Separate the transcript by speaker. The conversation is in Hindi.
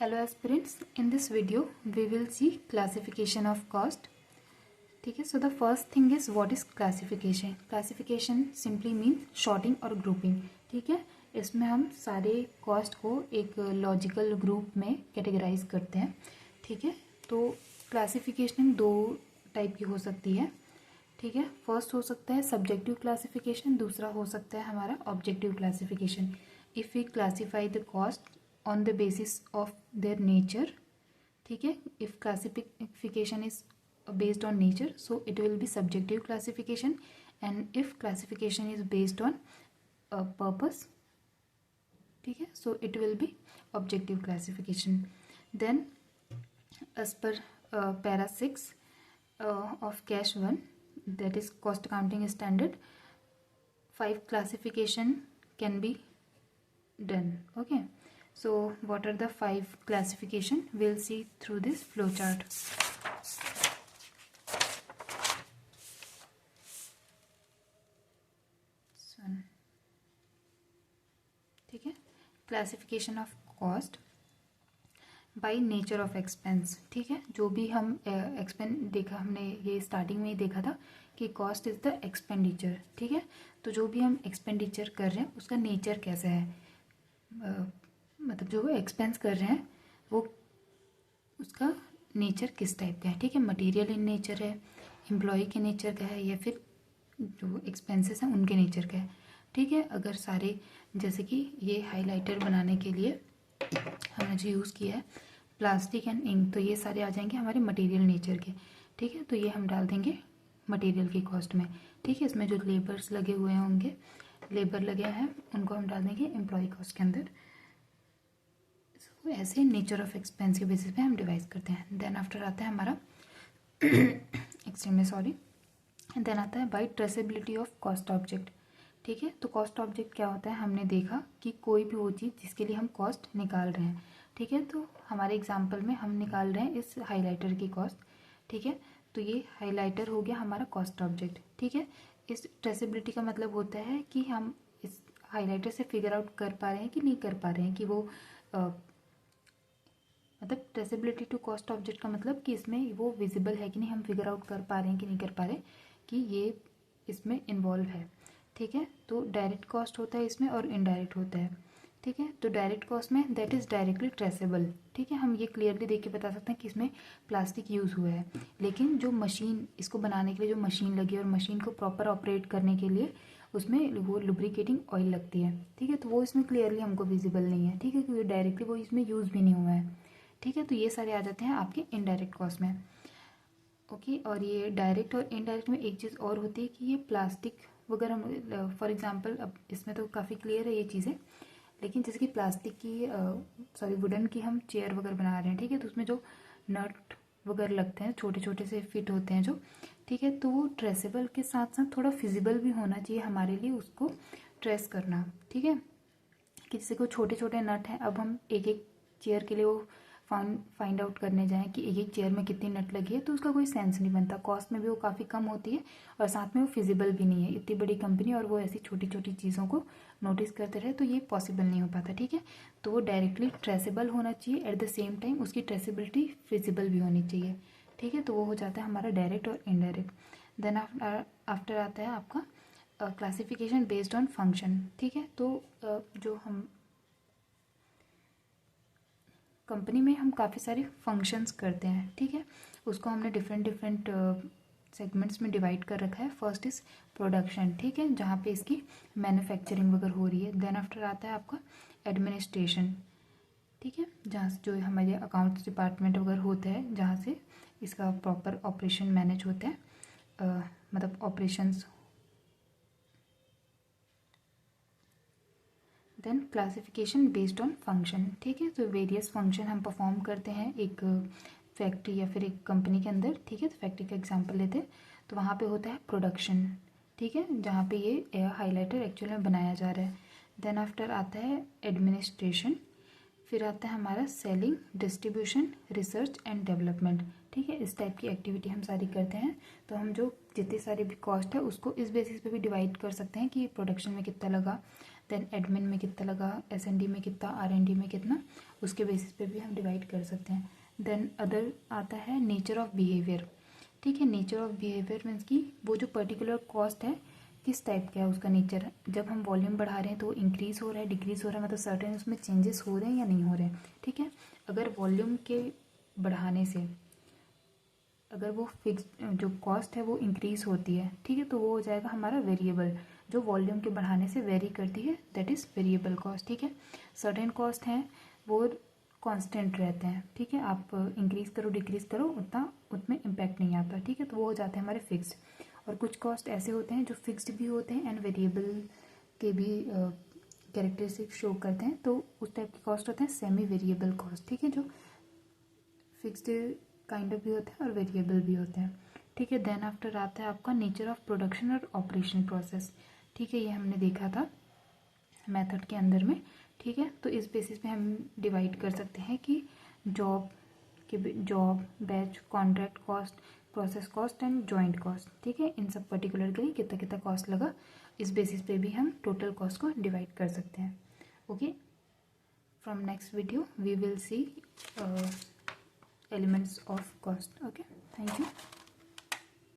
Speaker 1: Hello aspirants, in this video we will see classification of cost. ठीक है, so the first thing is what is classification. Classification simply means sorting और grouping. ठीक है, इसमें हम सारे cost को एक logical group में categorize करते हैं. ठीक है, तो classification दो टाइप की हो सकती है. ठीक है, फर्स्ट हो सकता है सब्जेक्टिव क्लासिफिकेशन, दूसरा हो सकता है हमारा objective classification. If we classify the cost on the basis of their nature. ठीक है, if classification is based on nature so it will be subjective classification, and if classification is based on purpose, ठीक है, so it will be objective classification. Then as per para 6 of cash 1, that is cost accounting standard, 5 classification can be done. Okay, so what are the 5 classification? We'll see through this flow chart. ठीक है, classification of cost by nature of expense. ठीक है, जो भी हम एक्सपेंस देखा, हमने ये स्टार्टिंग में ही देखा था कि कॉस्ट इज़ द एक्सपेंडिचर. ठीक है, तो जो भी हम एक्सपेंडिचर कर रहे हैं उसका नेचर कैसा है, मतलब जो एक्सपेंस कर रहे हैं वो उसका नेचर किस टाइप का है. ठीक है, मटेरियल इन नेचर है, एम्प्लॉय के नेचर का है, या फिर जो एक्सपेंसेस हैं उनके नेचर का है. ठीक है, अगर सारे जैसे कि ये हाइलाइटर बनाने के लिए हमने जो यूज़ किया है प्लास्टिक एंड इंक, तो ये सारे आ जाएंगे हमारे मटेरियल नेचर के. ठीक है, तो ये हम डाल देंगे मटेरियल की कॉस्ट में. ठीक है, इसमें जो लेबर्स लगे हुए होंगे, लेबर लगे हैं, उनको हम डाल देंगे एम्प्लॉय कॉस्ट के अंदर. ऐसे नेचर ऑफ एक्सपेंस के बेसिस पे हम डिवाइड करते हैं. देन आफ्टर आता है हमारा एक्सट्रीमली सॉरी, देन आता है by traceability of cost object. ठीक है, तो कॉस्ट ऑब्जेक्ट क्या होता है, हमने देखा कि कोई भी वो चीज़ जिसके लिए हम कॉस्ट निकाल रहे हैं. ठीक है, तो हमारे एग्जांपल में हम निकाल रहे हैं इस हाइलाइटर की कॉस्ट. ठीक है, तो ये हाइलाइटर हो गया हमारा कॉस्ट ऑब्जेक्ट. ठीक है, इस ट्रेसेबिलिटी का मतलब होता है कि हम इस हाइलाइटर से फिगर आउट कर पा रहे हैं कि नहीं कर पा रहे हैं कि वो मतलब ट्रेसेबिलिटी टू कॉस्ट ऑब्जेक्ट का मतलब कि इसमें वो विजिबल है कि नहीं, हम फिगर आउट कर पा रहे हैं कि नहीं कर पा रहे कि ये इसमें इन्वॉल्व है. ठीक है, तो डायरेक्ट कॉस्ट होता है इसमें और इनडायरेक्ट होता है. ठीक है, तो डायरेक्ट कॉस्ट में दैट इज़ डायरेक्टली ट्रेसेबल. ठीक है, हम ये क्लियरली देख के बता सकते हैं कि इसमें प्लास्टिक यूज़ हुआ है, लेकिन जो मशीन इसको बनाने के लिए जो मशीन लगी है और मशीन को प्रॉपर ऑपरेट करने के लिए उसमें वो लुब्रिकेटिंग ऑयल लगती है. ठीक है, तो वो इसमें क्लियरली हमको विजिबल नहीं है. ठीक है, क्योंकि डायरेक्टली वो इसमें यूज़ भी नहीं हुआ है. ठीक है, तो ये सारे आ जाते हैं आपके इनडायरेक्ट कॉस्ट में. ओके, और ये डायरेक्ट और इनडायरेक्ट में एक चीज़ और होती है कि ये प्लास्टिक वगैरह हम फॉर एग्जांपल, अब इसमें तो काफ़ी क्लियर है ये चीज़ें, लेकिन जैसे कि प्लास्टिक की वुडन की हम चेयर वगैरह बना रहे हैं. ठीक है, तो उसमें जो नट वगैरह लगते हैं छोटे छोटे से फिट होते हैं जो. ठीक है, तो वो ट्रेसेबल के साथ साथ थोड़ा फिजिबल भी होना चाहिए हमारे लिए उसको ट्रेस करना. ठीक है, कि जैसे कोई छोटे छोटे नट हैं, अब हम एक एक चेयर के लिए वो फाइंड आउट करने जाएं कि एक एक चेयर में कितनी नट लगी है, तो उसका कोई सेंस नहीं बनता. कॉस्ट में भी वो काफ़ी कम होती है और साथ में वो फिजिबल भी नहीं है. इतनी बड़ी कंपनी और वो ऐसी छोटी छोटी चीज़ों को नोटिस करते रहे तो ये पॉसिबल नहीं हो पाता. ठीक है, तो वो डायरेक्टली ट्रेसेबल होना चाहिए, एट द सेम टाइम उसकी ट्रेसेबिलिटी फिजिबल भी होनी चाहिए. ठीक है, तो वो हो जाता है हमारा डायरेक्ट और इनडायरेक्ट. देन आफ्टर आता है आपका क्लासिफिकेशन बेस्ड ऑन फंक्शन. ठीक है, तो जो हम कंपनी में हम काफ़ी सारे फंक्शंस करते हैं. ठीक है, उसको हमने डिफरेंट सेगमेंट्स में डिवाइड कर रखा है. First is production. ठीक है, जहाँ पे इसकी मैन्युफैक्चरिंग वगैरह हो रही है. देन आफ्टर आता है आपका एडमिनिस्ट्रेशन. ठीक है, जहाँ से जो हमारे अकाउंट्स डिपार्टमेंट वगैरह होता है, जहाँ से इसका प्रॉपर ऑपरेशन मैनेज होता है, मतलब operations. Then classification based on function. ठीक है, तो वेरियस फंक्शन हम परफॉर्म करते हैं एक फैक्ट्री या फिर एक कंपनी के अंदर. ठीक है, तो फैक्ट्री का एग्जांपल लेते हैं, तो वहाँ पे होता है प्रोडक्शन. ठीक है, जहाँ पे ये हाइलाइटर एक्चुअल में बनाया जा रहा है. देन आफ्टर आता है एडमिनिस्ट्रेशन. फिर आता है हमारा selling, distribution, research and development. ठीक है, इस टाइप की एक्टिविटी हम सारी करते हैं. तो हम जो जितनी सारी भी कॉस्ट है उसको इस बेसिस पे भी डिवाइड कर सकते हैं कि प्रोडक्शन में कितना लगा, देन एडमिन में कितना लगा, S&D में कितना, R&D में कितना, उसके बेसिस पे भी हम डिवाइड कर सकते हैं। देन अदर आता है नेचर ऑफ बिहेवियर। ठीक है, नेचर ऑफ बिहेवियर मीन्स कि वो जो पर्टिकुलर कॉस्ट है किस टाइप का है उसका नेचर है। जब हम वॉल्यूम बढ़ा रहे हैं तो इंक्रीज़ हो रहा है, डिक्रीज़ हो रहा है, मतलब सर्टेन उसमें चेंजेस हो रहे हैं या नहीं हो रहे हैं। ठीक है, अगर वॉल्यूम के बढ़ाने से अगर वो फिक्स जो कॉस्ट है वो इंक्रीज़ होती है, ठीक है, तो वो हो जाएगा हमारा वेरिएबल। जो वॉल्यूम के बढ़ाने से वेरी करती है दैट इज़ वेरिएबल कॉस्ट। ठीक है, सर्टेन कॉस्ट हैं वो कांस्टेंट रहते हैं। ठीक है, आप इंक्रीज़ करो डिक्रीज़ करो उतना उसमें इम्पैक्ट नहीं आता। ठीक है, तो वो हो जाते हैं हमारे फिक्स्ड। और कुछ कॉस्ट ऐसे होते हैं जो फिक्स्ड भी होते हैं एंड वेरिएबल के भी कैरेक्टरिस्टिक शो करते हैं, तो उस टाइप के कॉस्ट होते हैं सेमी वेरिएबल कॉस्ट। ठीक है, जो फिक्स्ड काइंड ऑफ भी होते हैं और वेरिएबल भी होते हैं। ठीक है, देन आफ्टर आता है आपका नेचर ऑफ प्रोडक्शन और ऑपरेशन प्रोसेस। ठीक है, ये हमने देखा था मेथड के अंदर में। ठीक है, तो इस बेसिस पे हम डिवाइड कर सकते हैं कि job batch, contract cost, process cost and joint cost. ठीक है, इन सब पर्टिकुलर के लिए कितना कितना कॉस्ट लगा, इस बेसिस पे भी हम टोटल कॉस्ट को डिवाइड कर सकते हैं। Okay, from next video we will see elements of cost. Okay, thank you.